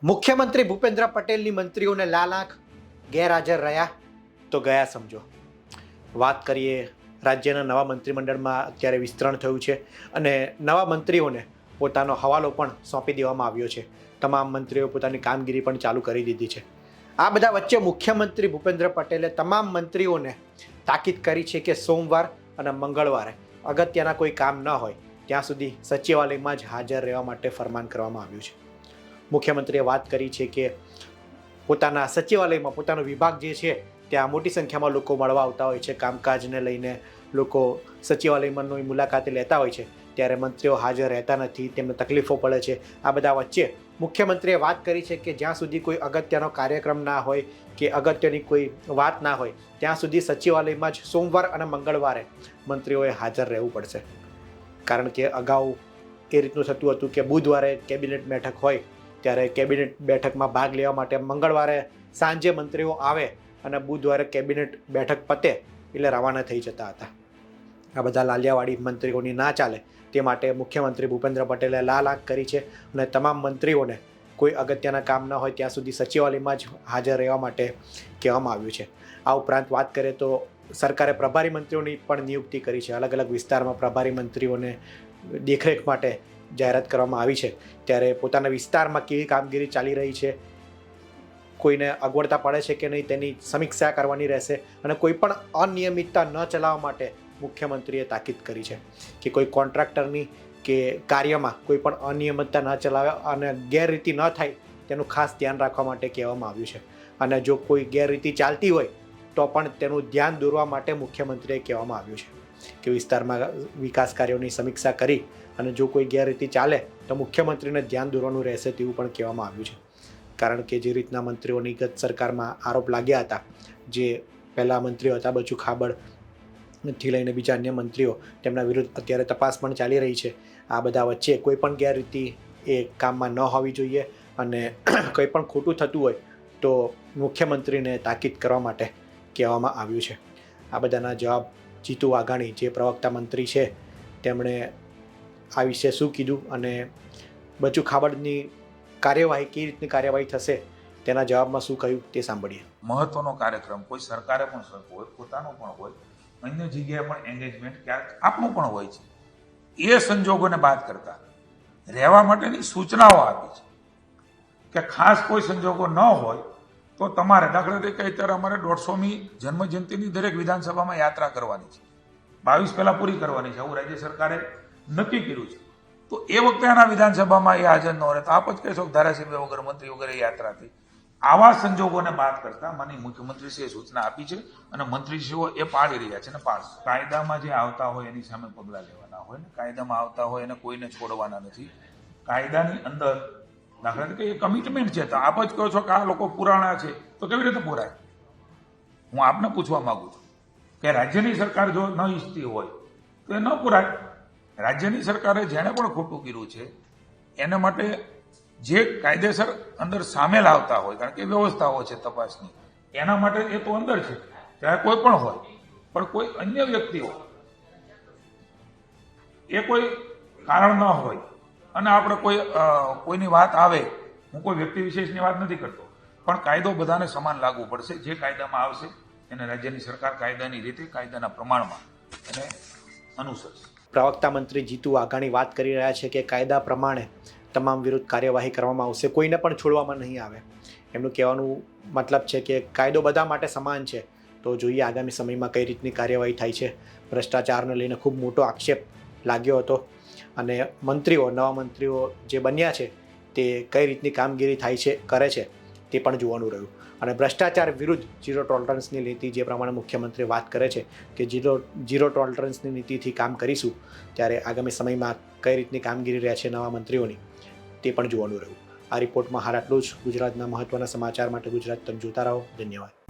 મુખ્યમંત્રી ભૂપેન્દ્ર પટેલની મંત્રીઓને લાલ આંખ ગેરહાજર રહ્યા તો ગયા સમજો. વાત કરીએ, રાજ્યના નવા મંત્રીમંડળમાં અત્યારે વિસ્તરણ થયું છે અને નવા મંત્રીઓને પોતાનો હવાલો પણ સોંપી દેવામાં આવ્યો છે. તમામ મંત્રીઓ પોતાની કામગીરી પણ ચાલુ કરી દીધી છે. આ બધા વચ્ચે મુખ્યમંત્રી ભૂપેન્દ્ર પટેલે તમામ મંત્રીઓને તાકીદ કરી છે કે સોમવાર અને મંગળવારે અગત્યના કોઈ કામ ન હોય ત્યાં સુધી સચિવાલયમાં જ હાજર રહેવા માટે ફરમાન કરવામાં આવ્યું છે. મુખ્યમંત્રીએ વાત કરી છે કે પોતાના સચિવાલયમાં પોતાનો વિભાગ જે છે ત્યાં મોટી સંખ્યામાં લોકો મળવા આવતા હોય છે. કામકાજને લઈને લોકો સચિવાલયમાં મુલાકાતે લેતા હોય છે ત્યારે મંત્રીઓ હાજર રહેતા નથી, તેમને તકલીફો પડે છે. આ બધા વચ્ચે મુખ્યમંત્રીએ વાત કરી છે કે જ્યાં સુધી કોઈ અગત્યનો કાર્યક્રમ ના હોય કે અગત્યની કોઈ વાત ના હોય ત્યાં સુધી સચિવાલયમાં જ સોમવાર અને મંગળવારે મંત્રીઓએ હાજર રહેવું પડશે. કારણ કે અગાઉ એ રીતનું થતું હતું કે બુધવારે કેબિનેટ બેઠક હોય ત્યારે કેબિનેટ બેઠકમાં ભાગ લેવા માટે મંગળવારે સાંજે મંત્રીઓ આવે અને બુધવારે કેબિનેટ બેઠક પતે એટલે રવાના થઈ જતા હતા. આ બધા લાલિયાવાડી મંત્રીઓની ના ચાલે તે માટે મુખ્યમંત્રી ભૂપેન્દ્ર પટેલે લાલ આંખ કરી છે અને તમામ મંત્રીઓને કોઈ અગત્યના કામ ન હોય ત્યાં સુધી સચિવાલયમાં જ હાજર રહેવા માટે કહેવામાં આવ્યું છે. આ ઉપરાંત વાત કરીએ તો સરકારે પ્રભારી મંત્રીઓની પણ નિયુક્તિ કરી છે. અલગ અલગ વિસ્તારમાં પ્રભારી મંત્રીઓને દેખરેખ માટે જાહેરાત કરવામાં આવી છે. ત્યારે પોતાના વિસ્તારમાં કેવી કામગીરી ચાલી રહી છે, કોઈને અગવડતા પડે છે કે નહીં તેની સમીક્ષા કરવાની રહેશે અને કોઈ પણ અનિયમિતતા ન ચલાવવા માટે મુખ્યમંત્રીએ તાકીદ કરી છે કે કોઈ કોન્ટ્રાક્ટરની કે કાર્યમાં કોઈ પણ અનિયમિતતા ન ચલાવે અને ગેરરીતિ ન થાય તેનું ખાસ ધ્યાન રાખવા માટે કહેવામાં આવ્યું છે. અને જો કોઈ ગેરરીતિ ચાલતી હોય તો પણ તેનું ધ્યાન દોરવા માટે મુખ્યમંત્રીએ કહેવામાં આવ્યું છે કે વિસ્તારમાં વિકાસ કાર્યોની સમીક્ષા કરી અને જો કોઈ ગેરરીતિ ચાલે તો મુખ્યમંત્રીને ધ્યાન દોરવાનું રહેશે તેવું પણ કહેવામાં આવ્યું છે. કારણ કે જે રીતના મંત્રીઓની ગત સરકારમાં આરોપ લાગ્યા હતા, જે પહેલાં મંત્રીઓ હતા બચુ ખાબડથી લઈને બીજા અન્ય મંત્રીઓ, તેમના વિરુદ્ધ અત્યારે તપાસ પણ ચાલી રહી છે. આ બધા વચ્ચે કોઈ પણ ગેરરીતિ એ કામમાં ન હોવી જોઈએ અને કંઈ પણ ખોટું થતું હોય તો મુખ્યમંત્રીને તાકીદ કરવા માટે કહેવામાં આવ્યું છે. આ બધાના જવાબ જીતુ વાઘાણી, જે પ્રવક્તા મંત્રી છે, તેમણે આ વિશે શું કીધું અને બચુ ખાબડની કાર્યવાહી કેવી રીતની કાર્યવાહી થશે તેના જવાબમાં શું કહ્યું તે સાંભળીએ. મહત્વનો કાર્યક્રમ કોઈ સરકારે પણ સરખો હોય, પોતાનો પણ હોય, અન્ય જગ્યાએ પણ એન્ગેજમેન્ટ ક્યારેક આપણું પણ હોય છે. એ સંજોગોને બાદ કરતા રહેવા માટેની સૂચનાઓ આપી છે કે ખાસ કોઈ સંજોગો ન હોય તો તમારે, દાખલા તરીકે અત્યારે અમારે 150મી જન્મજયંતિની દરેક વિધાનસભામાં યાત્રા કરવાની છે, 22 પહેલાં પૂરી કરવાની છે, આવું રાજ્ય સરકારે નક્કી કર્યું છે. તો એ વખતે આના વિધાનસભામાં એ હાજર ન રહે તો આપ જ કહેશો કે ધારાસભ્ય વગર, મંત્રી વગર એ યાત્રા થઈ. આવા સંજોગોને બાદ કરતા માનનીય મુખ્યમંત્રીશ્રીએ સૂચના આપી છે અને મંત્રીશ્રીઓ એ પાળી રહ્યા છે ને પાળશે. કાયદામાં જે આવતા હોય એની સામે પગલાં લેવાના હોય ને, કાયદામાં આવતા હોય એને કોઈને છોડવાના નથી. કાયદાની અંદર દાખલા તરીકે એ કમિટમેન્ટ છે, તો આપ જ કહો છો કે આ લોકો પુરાણા છે, તો કેવી રીતે પુરાય? હું આપને પૂછવા માંગુ છું કે રાજ્યની સરકાર જો ન ઈચ્છતી હોય તો એ ન પુરાય. રાજ્યની સરકારે જેણે પણ ખોટું કર્યું છે એના માટે જે કાયદેસર અંદર સામેલ આવતા હોય, કારણ કે વ્યવસ્થાઓ છે તપાસની, એના માટે એ તો અંદર છે, ચાહે કોઈ પણ હોય. પણ કોઈ અન્ય વ્યક્તિઓ એ કોઈ કારણ ન હોય અને આપણે કોઈની વાત આવે, હું કોઈ વ્યક્તિ વિશેષની વાત નથી કરતો, પણ કાયદો બધાને સમાન લાગુ પડશે. જે કાયદામાં આવશે એને રાજ્યની સરકાર કાયદાની રીતે, કાયદાના પ્રમાણમાં એને અનુસરશે. પ્રવક્તા મંત્રી જીતુ વાઘાણી વાત કરી રહ્યા છે કે કાયદા પ્રમાણે તમામ વિરુદ્ધ કાર્યવાહી કરવામાં આવશે, કોઈને પણ છોડવામાં નહીં આવે. એમનું કહેવાનું મતલબ છે કે કાયદો બધા માટે સમાન છે. તો જોઈએ આગામી સમયમાં કઈ રીતની કાર્યવાહી થાય છે. ભ્રષ્ટાચારને લઈને ખૂબ મોટો આક્ષેપ લાગ્યો હતો અને મંત્રીઓ, નવા મંત્રીઓ જે બન્યા છે તે કઈ રીતની કામગીરી થાય છે, કરે છે તે પણ જોવાનું રહ્યું. અને ભ્રષ્ટાચાર વિરુદ્ધ ઝીરો ટોલરન્સની નીતિ, જે પ્રમાણે મુખ્યમંત્રી વાત કરે છે કે ઝીરો ટોલરન્સની નીતિથી કામ કરીશું, ત્યારે આગામી સમયમાં કઈ રીતની કામગીરી રહે છે નવા મંત્રીઓની તે પણ જોવાનું રહ્યું. આ રિપોર્ટમાં હાલ આટલું જ. ગુજરાતના મહત્ત્વના સમાચાર માટે ગુજરાત તક જોતા રહો. ધન્યવાદ.